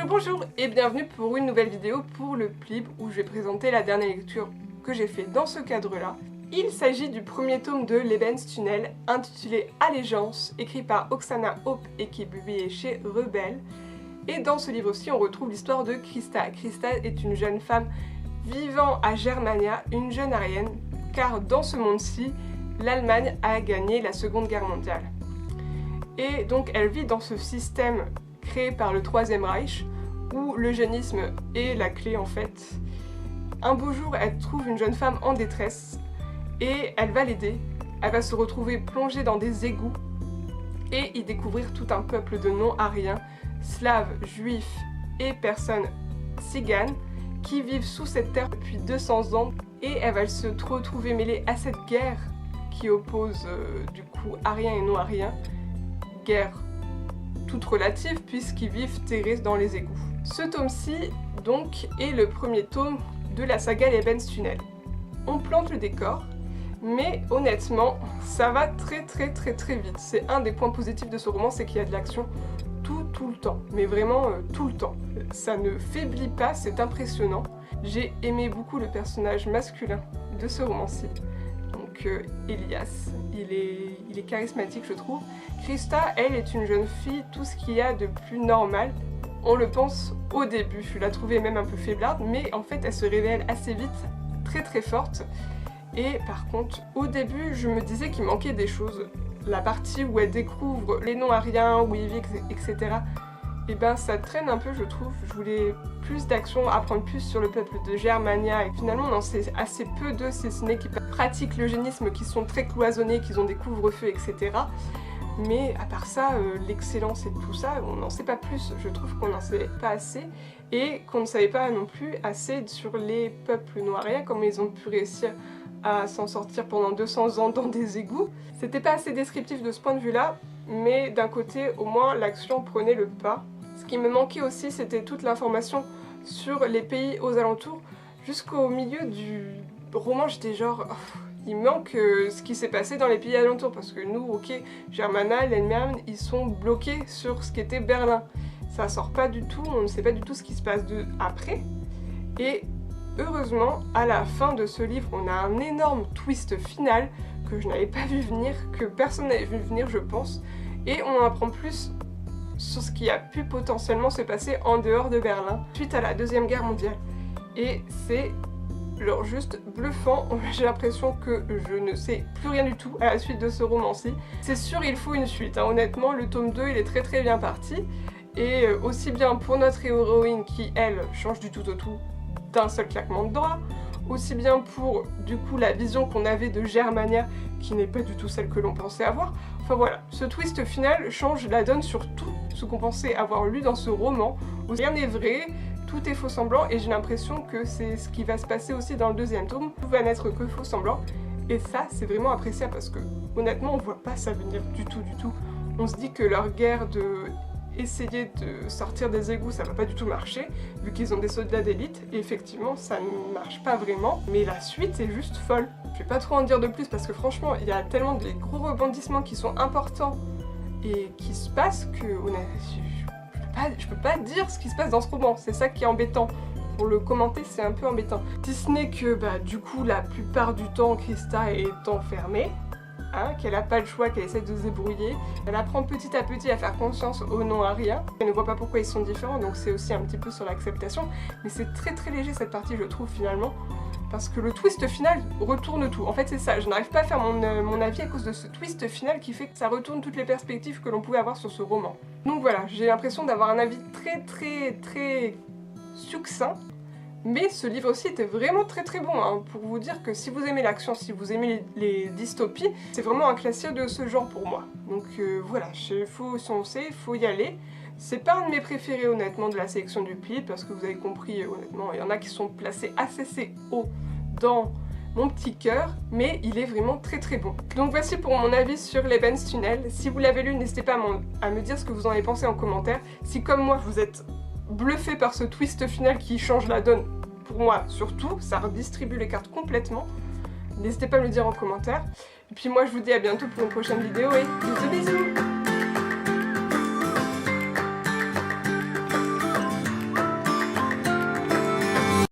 Bonjour et bienvenue pour une nouvelle vidéo pour le Plib où je vais présenter la dernière lecture que j'ai fait dans ce cadre-là. Il s'agit du premier tome de Lebenstunnel intitulé Allégeance, écrit par Oksana Hope et qui est publié chez Rebelle. Et dans ce livre-ci, on retrouve l'histoire de Krista. Krista est une jeune femme vivant à Germania, une jeune Aryenne, car dans ce monde-ci, l'Allemagne a gagné la Seconde Guerre mondiale. Et donc elle vit dans ce système créé par le Troisième Reich, où l'eugénisme est la clé en fait. Un beau jour, elle trouve une jeune femme en détresse, et elle va l'aider. Elle va se retrouver plongée dans des égouts, et y découvrir tout un peuple de non-aryens, slaves, juifs et personnes tziganes, qui vivent sous cette terre depuis 200 ans, et elle va se retrouver mêlée à cette guerre qui oppose du coup aryens et non-aryens, guerre toute relative puisqu'ils vivent terrés dans les égouts. Ce tome-ci donc est le premier tome de la saga Lebenstunnel. On plante le décor, mais honnêtement ça va très vite. C'est un des points positifs de ce roman, c'est qu'il y a de l'action tout le temps, mais vraiment tout le temps. Ça ne faiblit pas, c'est impressionnant. J'ai aimé beaucoup le personnage masculin de ce roman-ci. Donc Elias, il est charismatique je trouve. Krista, elle, est une jeune fille, tout ce qu'il y a de plus normal. On le pense au début, je la trouvais même un peu faiblarde, mais en fait elle se révèle assez vite, très forte. Et par contre, au début, je me disais qu'il manquait des choses. La partie où elle découvre les non-aryens, où ils vivent, etc. Et ben ça traîne un peu je trouve. Je voulais plus d'action, apprendre plus sur le peuple de Germania, et finalement on en sait assez peu d'eux, si ce n'est qu'ils pratiquent l'eugénisme, qui sont très cloisonnés, qu'ils ont des couvre-feux, etc. Mais à part ça, l'excellence et tout ça, on n'en sait pas plus. Je trouve qu'on n'en sait pas assez, et qu'on ne savait pas non plus assez sur les peuples non-aryens, comment ils ont pu réussir à s'en sortir pendant 200 ans dans des égouts. C'était pas assez descriptif de ce point de vue-là, mais d'un côté, au moins, l'action prenait le pas. Ce qui me manquait aussi, c'était toute l'information sur les pays aux alentours. Jusqu'au milieu du roman, j'étais genre... Oh, il manque ce qui s'est passé dans les pays alentours, parce que nous, ok, Germana, l'Allemagne, ils sont bloqués sur ce qu'était Berlin. Ça sort pas du tout, on ne sait pas du tout ce qui se passe après. Et heureusement, à la fin de ce livre, on a un énorme twist final que je n'avais pas vu venir, que personne n'avait vu venir, je pense. Et on en apprend plus sur ce qui a pu potentiellement se passer en dehors de Berlin, suite à la Deuxième Guerre mondiale. Et c'est genre juste bluffant, j'ai l'impression que je ne sais plus rien du tout à la suite de ce roman-ci. C'est sûr, il faut une suite, hein. Honnêtement, le tome 2, il est très bien parti. Et aussi bien pour notre héroïne qui, elle, change du tout au tout d'un seul claquement de doigts, aussi bien pour, du coup, la vision qu'on avait de Germania, qui n'est pas du tout celle que l'on pensait avoir. Enfin voilà, ce twist final change la donne sur tout ce qu'on pensait avoir lu dans ce roman, où rien n'est vrai, tout est faux semblant, et j'ai l'impression que c'est ce qui va se passer aussi dans le deuxième tome. Tout va n'être que faux semblant, et ça, c'est vraiment appréciable parce que, honnêtement, on voit pas ça venir du tout. On se dit que leur guerre de essayer de sortir des égouts, ça va pas du tout marcher, vu qu'ils ont des soldats d'élite, et effectivement, ça ne marche pas vraiment, mais la suite est juste folle. Je vais pas trop en dire de plus, parce que franchement, il y a tellement de gros rebondissements qui sont importants, et qui se passent que, je peux pas dire ce qui se passe dans ce roman, c'est ça qui est embêtant. Pour le commenter, c'est un peu embêtant. Si ce n'est que, du coup, la plupart du temps, Krista est enfermée, hein, qu'elle n'a pas le choix, qu'elle essaie de se débrouiller. Elle apprend petit à petit à faire confiance aux non-aryens. Elle ne voit pas pourquoi ils sont différents, donc c'est aussi un petit peu sur l'acceptation. Mais c'est très léger cette partie, je trouve, finalement. Parce que le twist final retourne tout. En fait, c'est ça, je n'arrive pas à faire mon avis à cause de ce twist final qui fait que ça retourne toutes les perspectives que l'on pouvait avoir sur ce roman. Donc voilà, j'ai l'impression d'avoir un avis très succinct. Mais ce livre aussi était vraiment très bon, hein, pour vous dire que si vous aimez l'action, si vous aimez les dystopies, c'est vraiment un classique de ce genre pour moi. Donc voilà, il faut foncer, il faut y aller. C'est pas un de mes préférés honnêtement de la sélection du Plib, parce que vous avez compris, honnêtement, il y en a qui sont placés assez haut dans mon petit cœur, mais il est vraiment très bon. Donc voici pour mon avis sur Lebenstunnel. Si vous l'avez lu, n'hésitez pas à me dire ce que vous en avez pensé en commentaire. Si comme moi vous êtes bluffé par ce twist final qui change la donne, pour moi surtout, ça redistribue les cartes complètement. N'hésitez pas à me le dire en commentaire. Et puis moi je vous dis à bientôt pour une prochaine vidéo et bisous